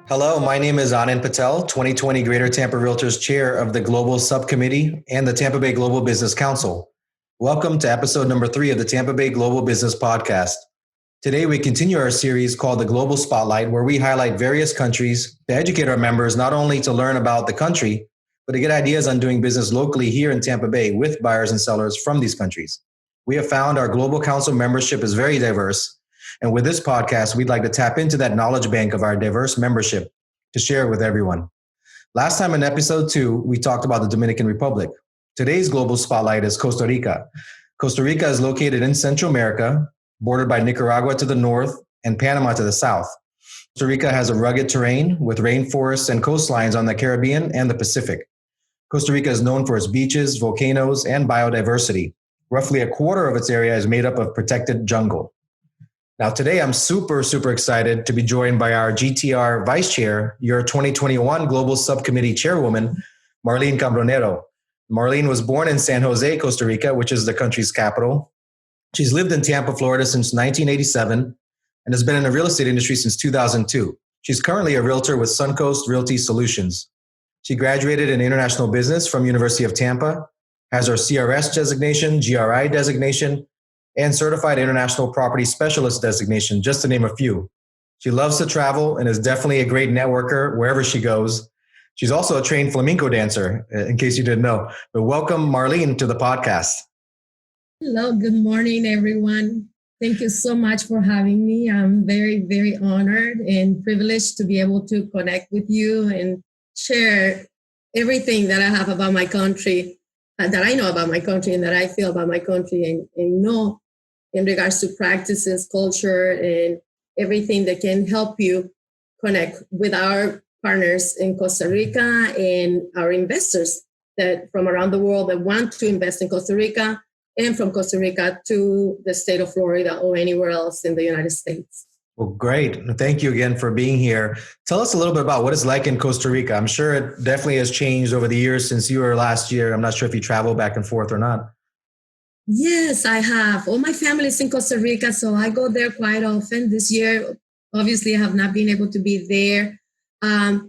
Hello, my name is Anand Patel, 2020 Greater Tampa Realtors Chair of the Global Subcommittee and the Tampa Bay Global Business Council. Welcome to episode number 3 of the Tampa Bay Global Business Podcast. Today, we continue our series called the Global Spotlight, where we highlight various countries to educate our members not only to learn about the country, but to get ideas on doing business locally here in Tampa Bay with buyers and sellers from these countries. We have found our Global Council membership is very diverse. And with this podcast, we'd like to tap into that knowledge bank of our diverse membership to share it with everyone. Last time in episode 2, we talked about the Dominican Republic. Today's global spotlight is Costa Rica. Costa Rica is located in Central America, bordered by Nicaragua to the north and Panama to the south. Costa Rica has a rugged terrain with rainforests and coastlines on the Caribbean and the Pacific. Costa Rica is known for its beaches, volcanoes, and biodiversity. Roughly a quarter of its area is made up of protected jungle. Now, today I'm super excited to be joined by our GTR Vice-chair, your 2021 Global Subcommittee Chairwoman, Marlene Cambronero. Marlene was born in San Jose, Costa Rica, which is the country's capital. She's lived in Tampa, Florida since 1987 and has been in the real estate industry since 2002. She's currently a realtor with Suncoast Realty Solutions. She graduated in international business from University of Tampa, has her CRS designation, GRI designation, and Certified International Property Specialist designation, just to name a few. She loves to travel and is definitely a great networker wherever she goes. She's also a trained flamenco dancer, in case you didn't know. But welcome, Marlene, to the podcast. Hello, good morning, everyone. Thank you so much for having me. I'm very honored and privileged to be able to connect with you and share everything that I have about my country, that I know about my country and that I feel about my country and know in regards to practices, culture, and everything that can help you connect with our partners in Costa Rica and our investors that from around the world that want to invest in Costa Rica and from Costa Rica to the state of Florida or anywhere else in the United States. Well, great. Thank you again for being here. Tell us a little bit about what it's like in Costa Rica. I'm sure it definitely has changed over the years since you were last year. I'm not sure if you travel back and forth or not. Yes, I have. All my family is in Costa Rica, so I go there quite often. This year, obviously, I have not been able to be there. Our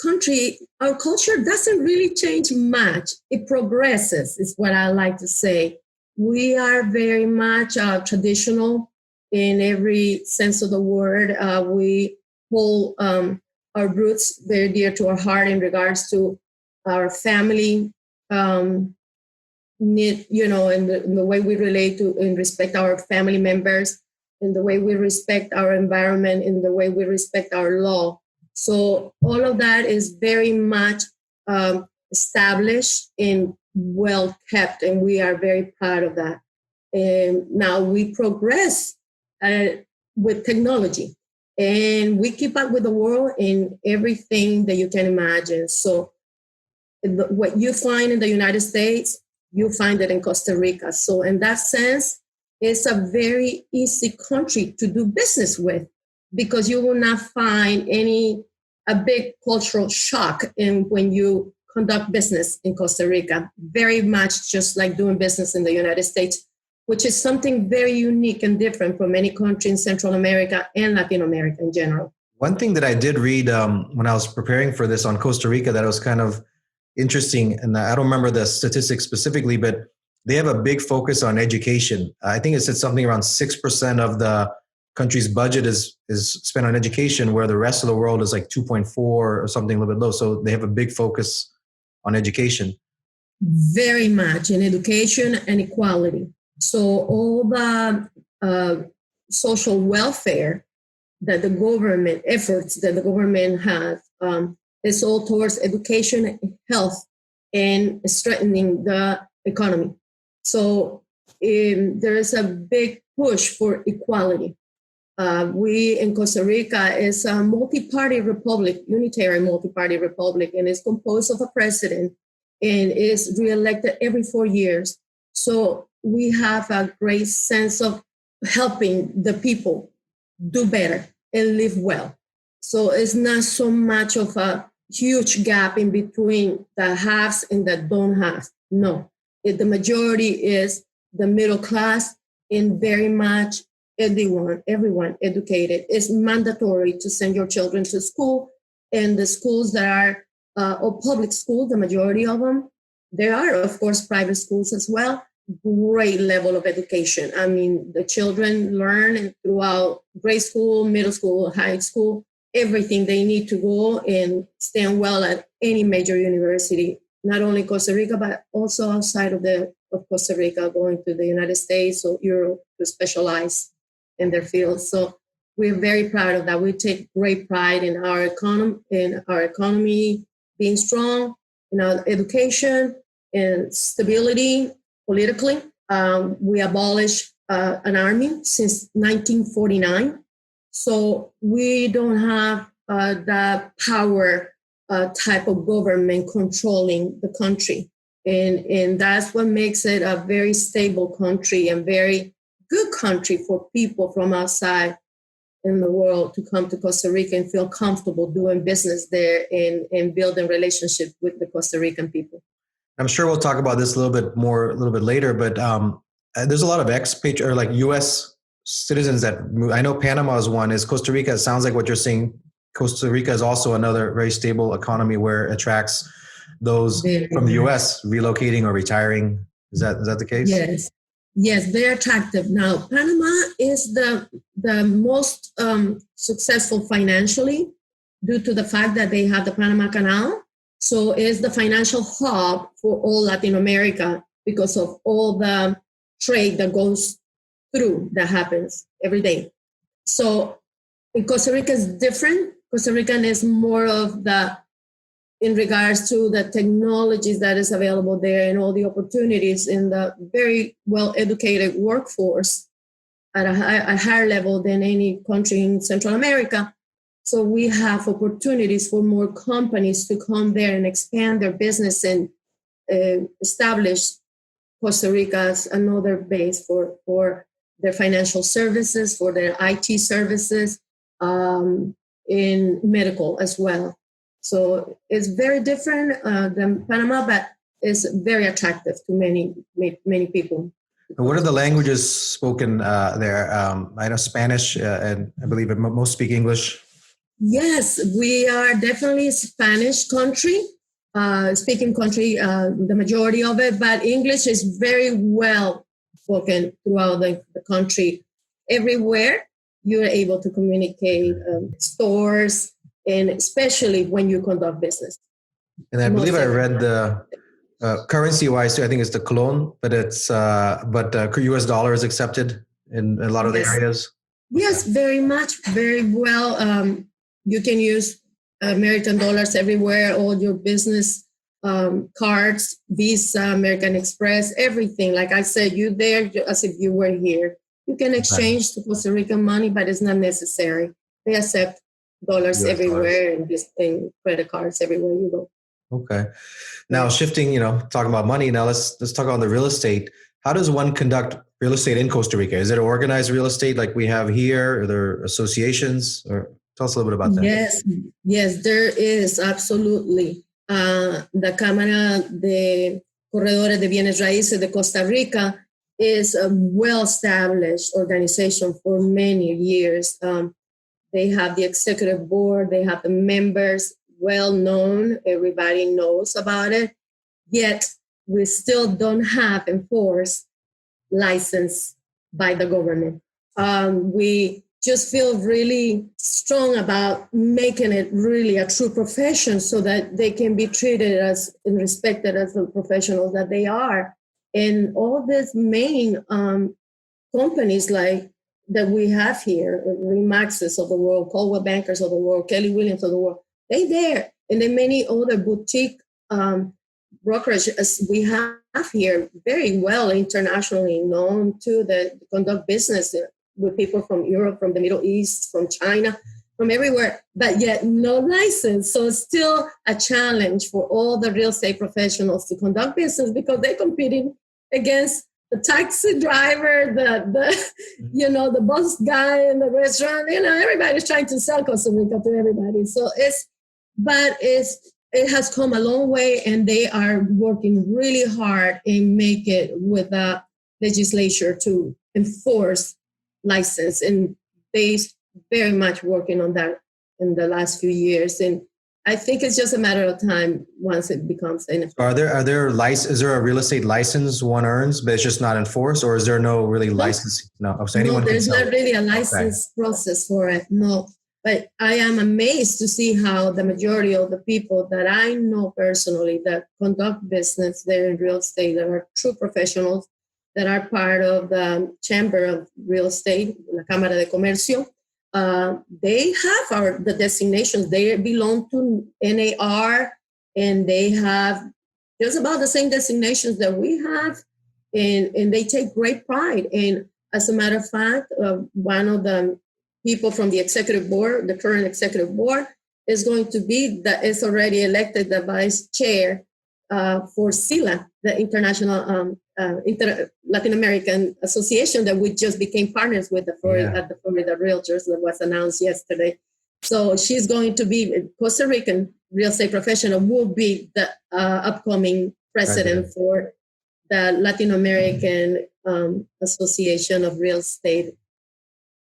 country, our culture doesn't really change much. It progresses, is what I like to say. We are very much traditional in every sense of the word. We hold our roots very dear to our heart in regards to our family, in the way we relate to and respect our family members, in the way we respect our environment, in the way we respect our law. So all of that is very much established and well kept, and we are very proud of that. And now we progress with technology, and we keep up with the world in everything that you can imagine. So what you find in the United States, you find it in Costa Rica. So in that sense, it's a very easy country to do business with because you will not find a big cultural shock when you conduct business in Costa Rica. Very much just like doing business in the United States, which is something very unique and different from any country in Central America and Latin America in general. One thing that I did read when I was preparing for this on Costa Rica that was kind of interesting, and I don't remember the statistics specifically, but they have a big focus on education. I think it said something around 6% of the country's budget is spent on education, where the rest of the world is like 2.4 or something a little bit low. So they have a big focus on education. Very much in education and equality. So all the social welfare that the government efforts that the government has is all towards education, health, and strengthening the economy. So there is a big push for equality. We in Costa Rica is a multi-party republic, unitary multi-party republic, and is composed of a president and is reelected every 4 years. So we have a great sense of helping the people do better and live well. So it's not so much of a huge gap in between the haves and the don't have. No, the majority is the middle class and very much everyone educated. It's mandatory to send your children to school, and the schools that are or public schools, the majority of them, there are, of course, private schools as well. Great level of education. I mean, the children learn throughout grade school, middle school, high school, everything they need to go and stand well at any major university, not only Costa Rica, but also outside of Costa Rica, going to the United States or Europe to specialize in their field. So we're very proud of that. We take great pride in our economy being strong, in our education and stability politically. We abolished an army since 1949. So we don't have the power type of government controlling the country. And that's what makes it a very stable country and very good country for people from outside in the world to come to Costa Rica and feel comfortable doing business there and building relationships with the Costa Rican people. I'm sure we'll talk about this a little bit later, but there's a lot of expat or like U.S. citizens that move. I know Panama is one. Is Costa Rica? It sounds like what you're saying. Costa Rica is also another very stable economy where it attracts those from the U.S. relocating or retiring. Is that the case? Yes, very attractive. Now, Panama is the most successful financially due to the fact that they have the Panama Canal. So it's the financial hub for all Latin America because of all the trade that goes through, that happens every day. So in Costa Rica is different. Costa Rican is more of in regards to the technologies that is available there and all the opportunities in the very well-educated workforce at a higher level than any country in Central America. So we have opportunities for more companies to come there and expand their business and establish Costa Rica as another base for their financial services, for their IT services, in medical as well. So it's very different than Panama, but it's very attractive to many people. And what are the languages spoken there? I know Spanish, and I believe most speak English. Yes, we are definitely a Spanish country, speaking country, the majority of it, but English is very well spoken throughout the country. Everywhere you're able to communicate, stores, and especially when you conduct business. And I believe I read the currency-wise, I think it's the colon, but U.S. dollar is accepted in a lot of the areas. Yes, very much, very well. You can use American dollars everywhere, all your business cards, Visa, American Express, everything. Like I said, you're there as if you were here. You can exchange to Costa Rican money, but it's not necessary. They accept dollars US everywhere dollars. And credit cards everywhere you go. Okay. Now shifting, talking about money. Now let's talk about the real estate. How does one conduct real estate in Costa Rica? Is it organized real estate like we have here? Are there associations? Or tell us a little bit about that. Yes, there is absolutely. The Cámara de Corredores de Bienes Raíces de Costa Rica is a well-established organization for many years. They have the executive board, they have the members, well-known, everybody knows about it, yet we still don't have enforced license by the government. We just feel really strong about making it really a true profession so that they can be treated as and respected as the professionals that they are. And all these main companies like that we have here, Remaxes of the world, Coldwell Bankers of the world, Kelly Williams of the world, they there. And then many other boutique brokerages we have here, very well internationally known too, that conduct business with people from Europe, from the Middle East, from China, from everywhere, but yet no license. So it's still a challenge for all the real estate professionals to conduct business because they're competing against the taxi driver, the bus guy in the restaurant. Everybody's trying to sell Costa Rica to everybody. So it has come a long way, and they are working really hard and make it with the legislature to enforce license, and they very much working on that in the last few years. And I think it's just a matter of time once it becomes an. Is there a real estate license one earns, but it's just not enforced, or is there no really license? No, so anyone there's can not really a license process for it. No, but I am amazed to see how the majority of the people that I know personally that conduct business there in real estate, that are true professionals, that are part of the Chamber of Real Estate, La Cámara de Comercio, they have the designations. They belong to NAR, and they have just about the same designations that we have, and they take great pride. And as a matter of fact, one of the people from the executive board, the current executive board, is already elected the vice chair for SILA, the International Latin American Association that we just became partners with at the Florida Realtors, that was announced yesterday. So she's going to be a Costa Rican real estate professional, will be the upcoming president for the Latin American Association of Real Estate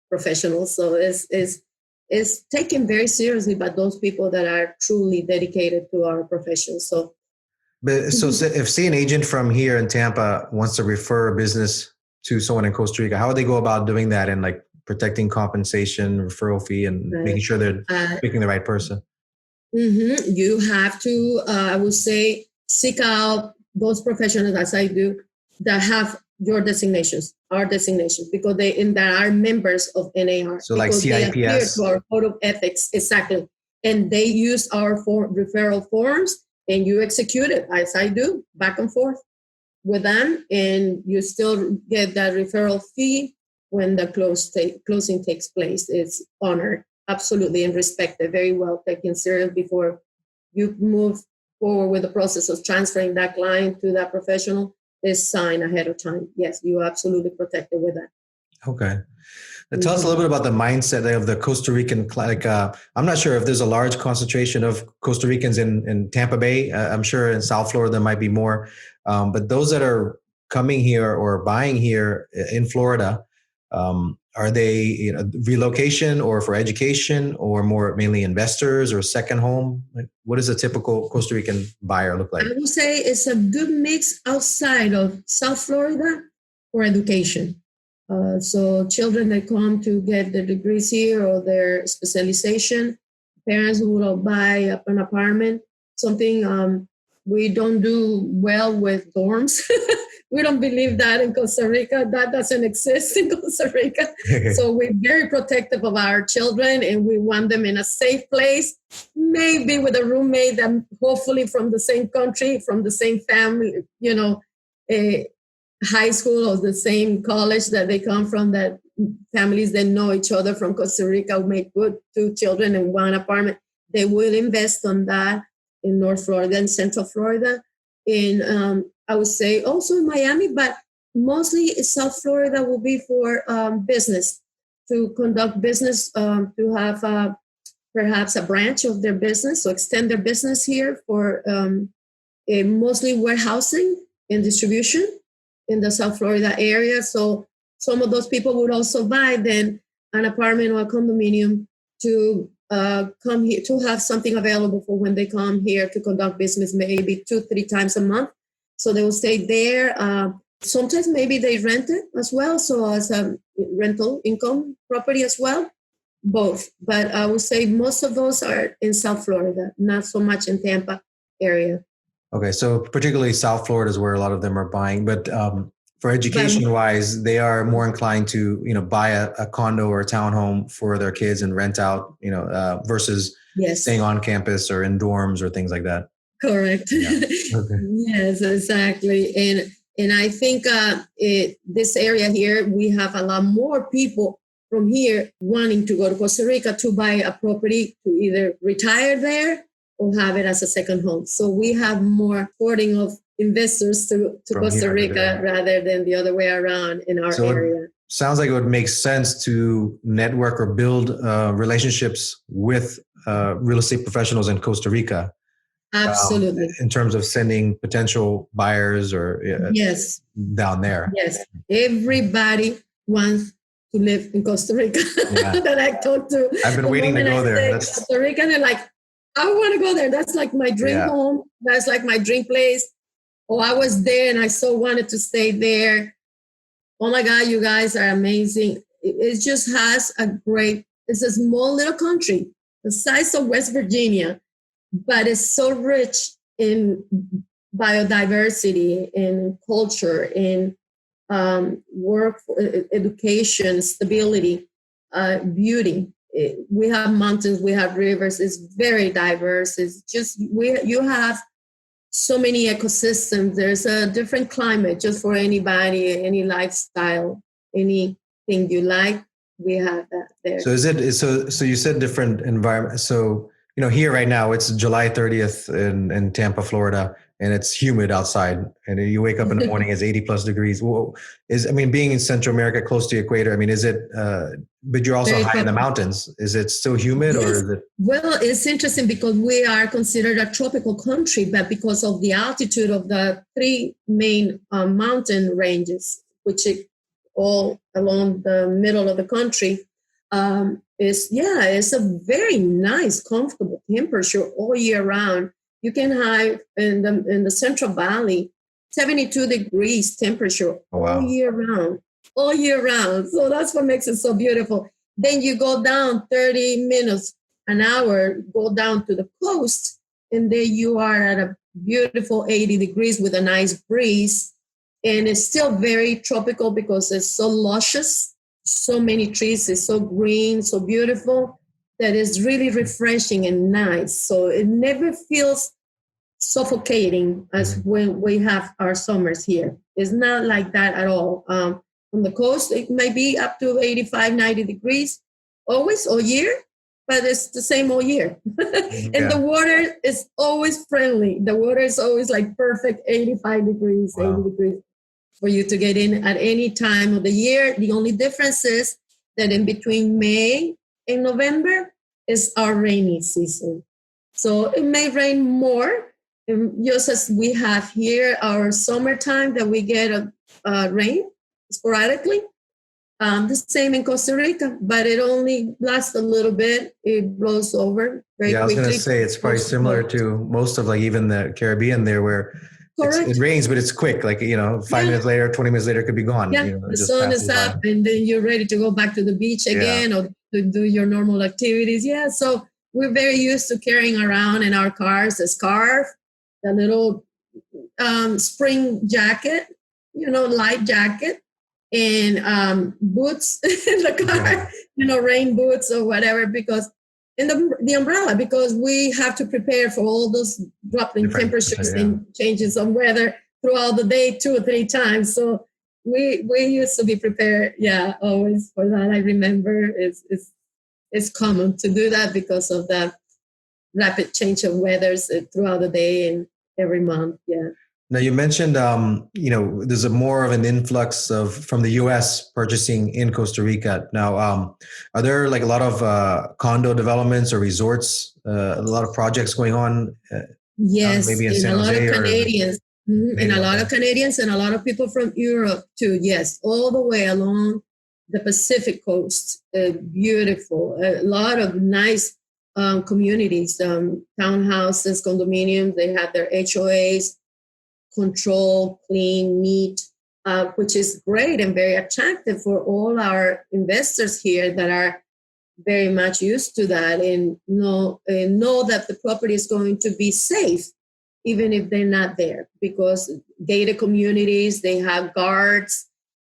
Professionals. So it's taken very seriously by those people that are truly dedicated to our profession. So if say an agent from here in Tampa wants to refer a business to someone in Costa Rica, how would they go about doing that and like protecting compensation, referral fee, and making sure they're picking the right person? You have to, I would say, seek out those professionals, as I do, that have your designations, our designations, because they are members of NAR. So like CIPS? They adhere to our code of ethics, exactly. And they use our referral forms, and you execute it, as I do, back and forth with them, and you still get that referral fee when the closing takes place. It's honored, absolutely, and respected, very well taken serious before you move forward with the process of transferring that client to that professional. Is signed ahead of time. Yes, you are absolutely protected with that. Okay. Tell us a little bit about the mindset of the Costa Rican, I'm not sure if there's a large concentration of Costa Ricans in Tampa Bay. I'm sure in South Florida there might be more. But those that are coming here or buying here in Florida, are they relocation or for education, or more mainly investors or second home? Like, what does a typical Costa Rican buyer look like? I would say it's a good mix outside of South Florida for education. So children that come to get their degrees here or their specialization, parents who will buy an apartment, something we don't do well with dorms. We don't believe that in Costa Rica. That doesn't exist in Costa Rica. So we're very protective of our children, and we want them in a safe place, maybe with a roommate that hopefully from the same country, from the same family, high school or the same college that they come from, that families that know each other from Costa Rica will make good 2 children in one apartment. They will invest on that in North Florida and Central Florida. In I would say also in Miami, but mostly South Florida will be for business, to conduct business, to have perhaps a branch of their business, so extend their business here for mostly warehousing and distribution in the South Florida area. So some of those people would also buy then an apartment or a condominium to come here, to have something available for when they come here to conduct business, maybe 2-3 times a month. So they will stay there. Sometimes maybe they rent it as well, so as a rental income property as well, both. But I would say most of those are in South Florida, not so much in Tampa area. Okay, so particularly South Florida is where a lot of them are buying. But for education-wise, they are more inclined to buy a condo or a townhome for their kids and rent out, versus staying on campus or in dorms or things like that. Correct. Yeah. Okay. Yes, exactly. And I think this area here, we have a lot more people from here wanting to go to Costa Rica to buy a property, to either retire there or have it as a second home. So we have more porting of investors to Costa Rica rather than the other way around in our area. Sounds like it would make sense to network or build relationships with real estate professionals in Costa Rica. Absolutely. In terms of sending potential buyers or yes, down there. Yes, everybody wants to live in Costa Rica Yeah. that I talked to. I've been waiting to go there. Costa Rica, and they're like, I want to go there. That's like my dream home. That's like my dream place. Oh, I was there and I so wanted to stay there. Oh my God, you guys are amazing. It just has it's a small little country, the size of West Virginia, but it's so rich in biodiversity, in culture, in work, education, stability, beauty. We have mountains, we have rivers. It's very diverse. It's just you have so many ecosystems. There's a different climate just for anybody, any lifestyle, anything you like. We have that there. So so you said different environment. So, here right now it's July 30th in Tampa, Florida, and it's humid outside. And you wake up in the morning, it's 80 plus degrees. Being in Central America, close to the equator, is it, but you're also high in the mountains. Is it still humid or is it? Well, it's interesting because we are considered a tropical country, but because of the altitude of the three main mountain ranges, which is all along the middle of the country, it's a very nice, comfortable temperature all year round. You can have in the Central Valley 72 degrees temperature all year round. So that's what makes it so beautiful. Then you go down 30 minutes an hour, go down to the coast, and then you are at a beautiful 80 degrees with a nice breeze. And it's still very tropical because it's so luscious, so many trees, it's so green, so beautiful, that is really refreshing and nice. So it never feels suffocating as when we have our summers here. It's not like that at all. On the coast, it may be up to 85, 90 degrees, always, all year, but it's the same all year. And the water is always friendly. The water is always like perfect 85 degrees, 80 degrees for you to get in at any time of the year. The only difference is that in between May and November is our rainy season. So it may rain more, just as we have here our summertime that we get rain sporadically. The same in Costa Rica, but it only lasts a little bit. It blows over very quickly. I was going to say it's probably similar to most of even the Caribbean there, where it rains, but it's quick. 5 minutes later, 20 minutes later, it could be gone. Yeah, the sun is up, and then you're ready to go back to the beach again or to do your normal activities. Yeah, so we're very used to carrying around in our cars a scarf, a little spring jacket, light jacket, and boots in the car, rain boots or whatever, because in the umbrella, because we have to prepare for all those dropping temperatures and changes of weather throughout the day 2 or 3 times. So we used to be prepared, always for that. I remember it's common to do that because of the rapid change of weathers throughout the day and every month. Yeah. Now you mentioned, there's a more of an influx from the U.S. purchasing in Costa Rica. Now, are there a lot of condo developments or resorts, a lot of projects going on? Yes, maybe in and San a lot Jose of Canadians, and a lot of Canadians and a lot of people from Europe too. Yes, all the way along the Pacific coast. Beautiful, a lot of nice communities, townhouses, condominiums. They have their HOAs. Control, clean, neat, which is great and very attractive for all our investors here that are very much used to that and know that the property is going to be safe, even if they're not there, because gated communities, they have guards,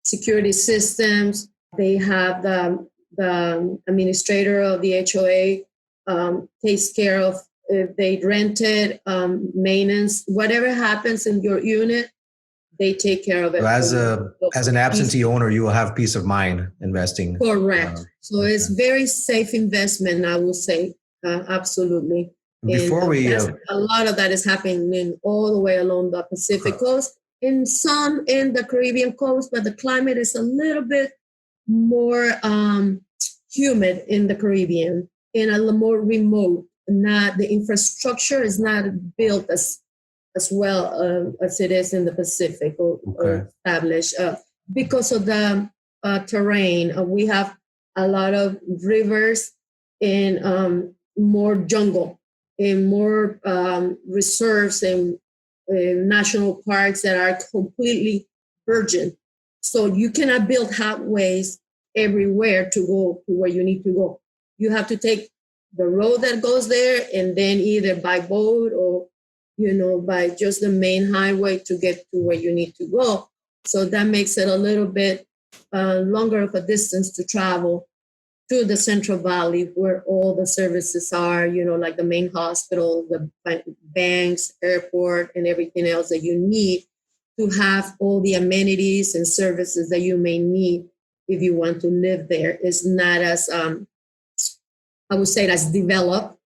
security systems, they have the administrator of the HOA takes care of if they rented, maintenance, whatever happens in your unit, they take care of it. So as an absentee owner, you will have peace of mind investing. Correct. So it's very safe investment, I would say. Absolutely. Before a lot of that is happening all the way along the Pacific coast, and some in the Caribbean coast, but the climate is a little bit more humid in the Caribbean and a little more remote. Not the infrastructure is not built as well as it is in the Pacific or established because of the terrain. We have a lot of rivers and more jungle and more reserves and national parks that are completely virgin. So you cannot build highways everywhere to go to where you need to go. You have to take the road that goes there and then either by boat or, by just the main highway to get to where you need to go. So that makes it a little bit longer of a distance to travel to the Central Valley where all the services are, like the main hospital, the banks, airport, and everything else that you need to have all the amenities and services that you may need if you want to live there. It's not as, I would say, as developed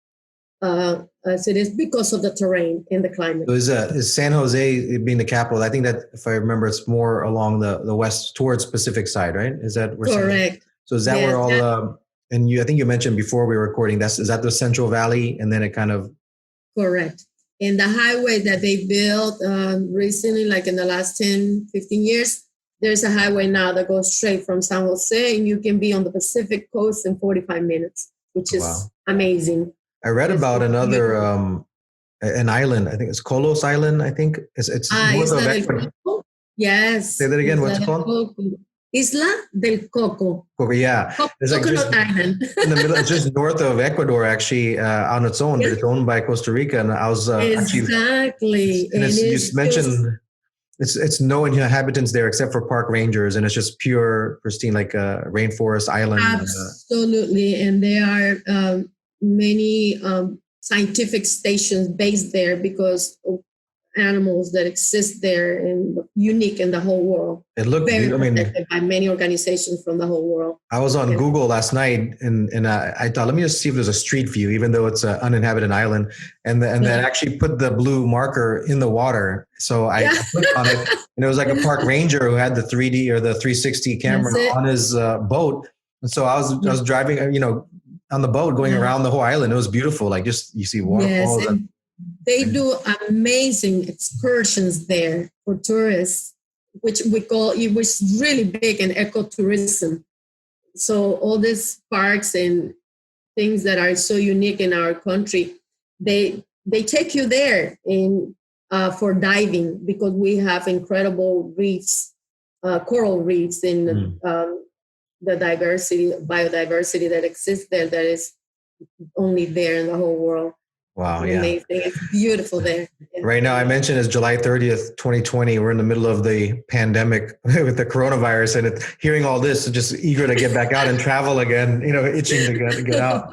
as it is because of the terrain and the climate. So is San Jose being the capital? I think that, if I remember, it's more along the west towards Pacific side, right? Is that where? Correct. So is that where all? And I think you mentioned before we were recording. Is that the Central Valley, and then it kind of. Correct. And the highway that they built recently, like in the last 10, 15 years, there's a highway now that goes straight from San Jose, and you can be on the Pacific coast in 45 minutes, which is amazing. I read about another an island. I think it's Colos Island. I think it's north of Ecuador. Yes. Say that again. What's it called? Isla del Coco. Yeah, it's like just island. in the middle. It's just north of Ecuador, actually, on its own. Yes. It's owned by Costa Rica, and I was exactly. And you mentioned it's no inhabitants there except for park rangers, and it's just pure, pristine, like a rainforest island. Absolutely, and there are many scientific stations based there because of animals that exist there and unique in the whole world. It looked protected by many organizations from the whole world. I was on Google last night and I thought, let me just see if there's a street view, even though it's an uninhabited island. And then actually put the blue marker in the water. So I clicked on it, and it was like a park ranger who had the 3D or the 360 camera on his boat. And so I was driving, on the boat going around the whole island. It was beautiful. Like just, you see waterfalls. Yes, they do amazing excursions there for tourists, which it was really big in ecotourism. So all these parks and things that are so unique in our country, they take you there for diving because we have incredible reefs, coral reefs, and the biodiversity that exists there that is only there in the whole world. Wow, amazing. It's beautiful there. Yeah. Right now, I mentioned it's July 30th, 2020. We're in the middle of the pandemic with the coronavirus, and hearing all this, just eager to get back out and travel again, itching to get out.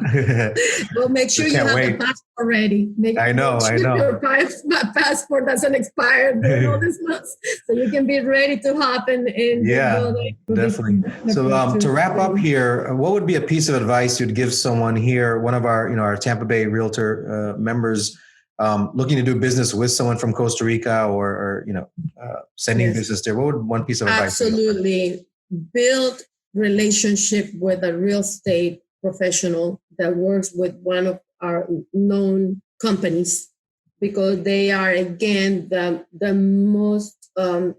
Well, make sure you have the passport ready. I know. Your passport doesn't expire during all this months, so you can be ready to hop in. Yeah, definitely. So to wrap up here, what would be a piece of advice you'd give someone here, one of our Tampa Bay Realtor members looking to do business with someone from Costa Rica or sending business there? What would one piece of advice be? Absolutely. Build relationship with a real estate professional that works with one of our known companies because they are, again, the most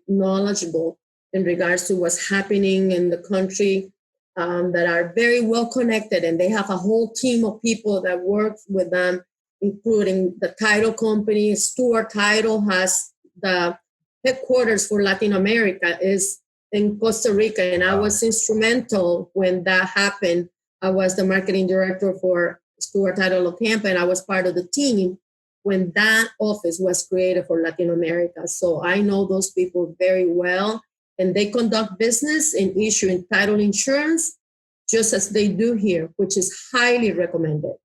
knowledgeable in regards to what's happening in the country, that are very well connected, and they have a whole team of people that work with them, including the title company. Stewart Title has the headquarters for Latin America is in Costa Rica, and I was instrumental when that happened. I was the marketing director for Stewart Title of Tampa, and I was part of the team when that office was created for Latin America. So I know those people very well, and they conduct business and issue title insurance just as they do here, which is highly recommended.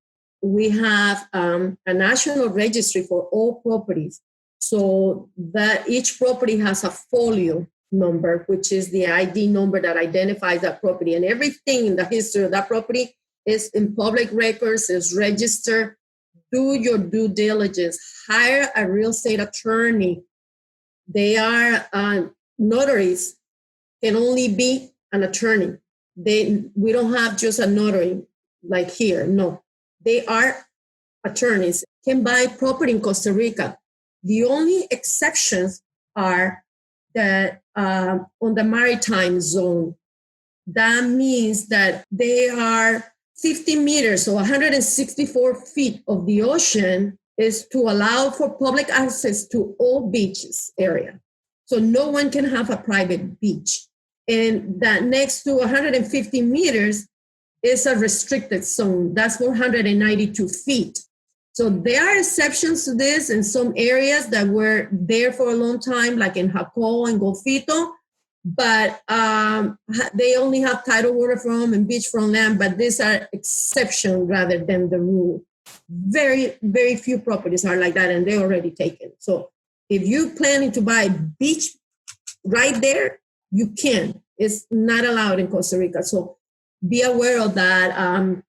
We have a national registry for all properties, so that each property has a folio number, which is the ID number that identifies that property, and everything in the history of that property is in public records, is registered. Do your due diligence. Hire a real estate attorney. They are notaries, can only be an attorney. We don't have just a notary like here, no. They are attorneys, can buy property in Costa Rica. The only exceptions are that on the maritime zone, that means that they are 50 meters, so 164 feet of the ocean is to allow for public access to all beaches area. So no one can have a private beach. And that next to 150 meters is a restricted zone. That's 492 feet. So there are exceptions to this in some areas that were there for a long time, like in Jacó and Golfito, but they only have tidal water from and beachfront land, but these are exception rather than the rule. Very, very few properties are like that, and they're already taken. So if you're planning to buy a beach right there, you can. It's not allowed in Costa Rica. So be aware of that.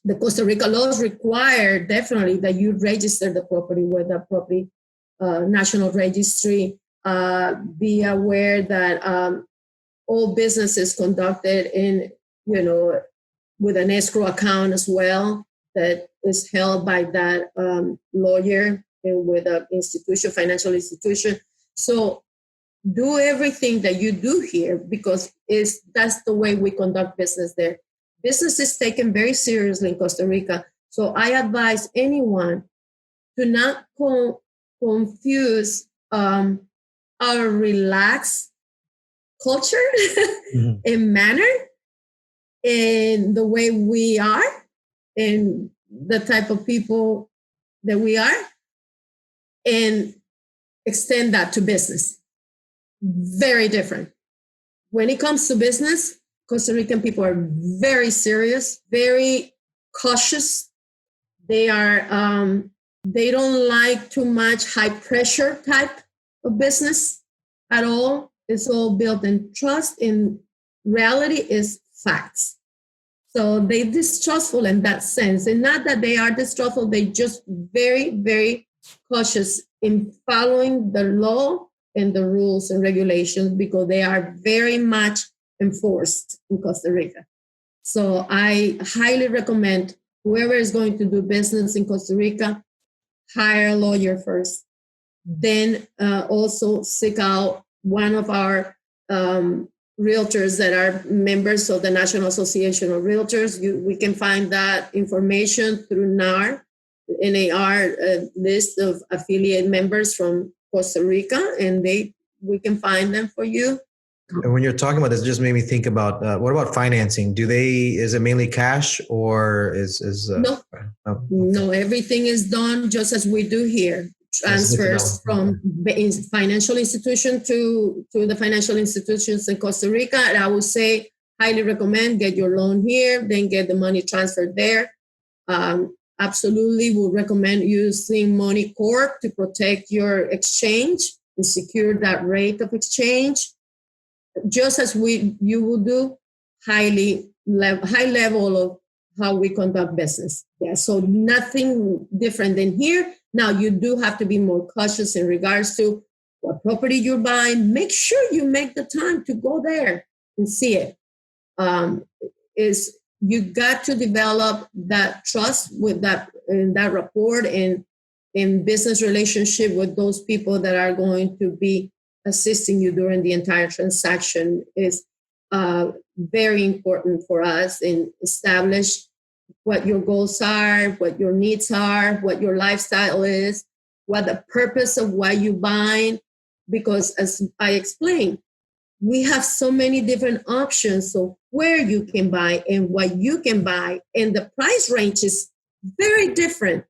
The Costa Rica laws require definitely that you register the property with the property national registry. Be aware that all business is conducted in, with an escrow account as well that is held by that lawyer and with an institution, financial institution. So do everything that you do here because that's the way we conduct business there. Business is taken very seriously in Costa Rica. So I advise anyone to not confuse our relaxed culture and manner and the way we are and the type of people that we are and extend that to business. Very different. When it comes to business, Costa Rican people are very serious, very cautious. They are, they don't like too much high pressure type of business at all. It's all built in trust. In reality is facts. So they're distrustful in that sense. And not that they are distrustful, they just very, very cautious in following the law and the rules and regulations because they are very much enforced in Costa Rica. So I highly recommend whoever is going to do business in Costa Rica, hire a lawyer first. Then also seek out one of our realtors that are members of the National Association of Realtors. We can find that information through NAR list of affiliate members from Costa Rica, and we can find them for you. And when you're talking about this, it just made me think about what about financing? Is it mainly cash or No? Okay. No, everything is done just as we do here. Transfers from financial institution to the financial institutions in Costa Rica. And I would say, highly recommend get your loan here, then get the money transferred there. Absolutely would recommend using Money Corp to protect your exchange and secure that rate of exchange. Just as you would do, high level of how we conduct business. Yeah, so nothing different than here. Now, you do have to be more cautious in regards to what property you're buying. Make sure you make the time to go there and see it. You got to develop that trust with that rapport and in business relationship with those people that are going to be assisting you during the entire transaction is very important for us and establish what your goals are, what your needs are, what your lifestyle is, what the purpose of why you buying. Because as I explained, we have so many different options of where you can buy and what you can buy. And the price range is very different.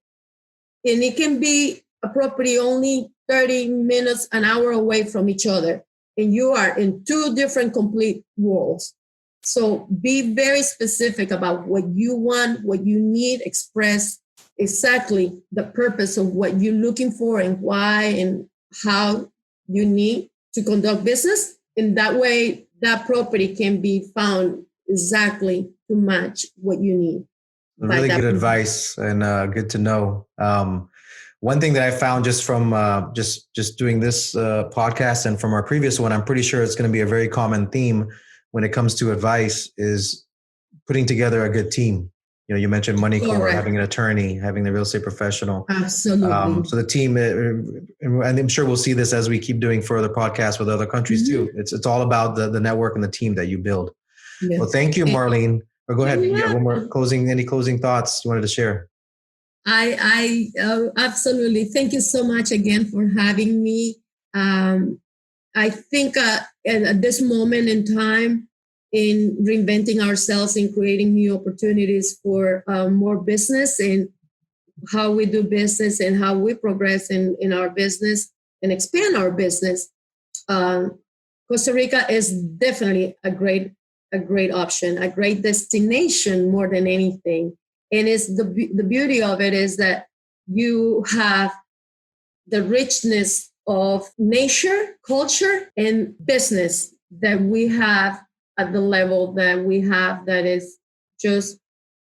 And it can be a property only 30 minutes, an hour away from each other. And you are in two different complete worlds. So be very specific about what you want, what you need, express exactly the purpose of what you're looking for and why and how you need to conduct business. In that way, that property can be found exactly to match what you need. Really good advice and good to know. One thing that I found just from just doing this podcast and from our previous one, I'm pretty sure it's going to be a very common theme when it comes to advice is putting together a good team. You mentioned Money Corp, having an attorney, having the real estate professional. Absolutely. So the team, and I'm sure we'll see this as we keep doing further podcasts with other countries too. It's all about the network and the team that you build. Yeah. Well, thank you, Marlene. Or go ahead. Yeah. One more any closing thoughts you wanted to share? I absolutely. Thank you so much again for having me. I think at this moment in time, in reinventing ourselves and creating new opportunities for more business and how we do business and how we progress in our business and expand our business, Costa Rica is definitely a great option, a great destination more than anything. And it's the beauty of it is that you have the richness of nature, culture, and business that we have at the level that we have, that is just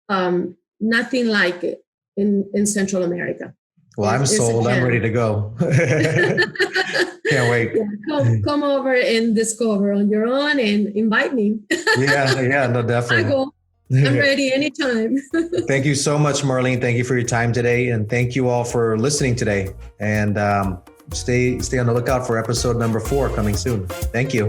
nothing like it in Central America. Well, I'm sold. I'm ready to go. Can't wait. Yeah, come over and discover on your own and invite me. yeah, no, definitely. I'm ready anytime. Thank you so much, Marlene. Thank you for your time today. And thank you all for listening today. And stay on the lookout for episode number 4 coming soon. Thank you.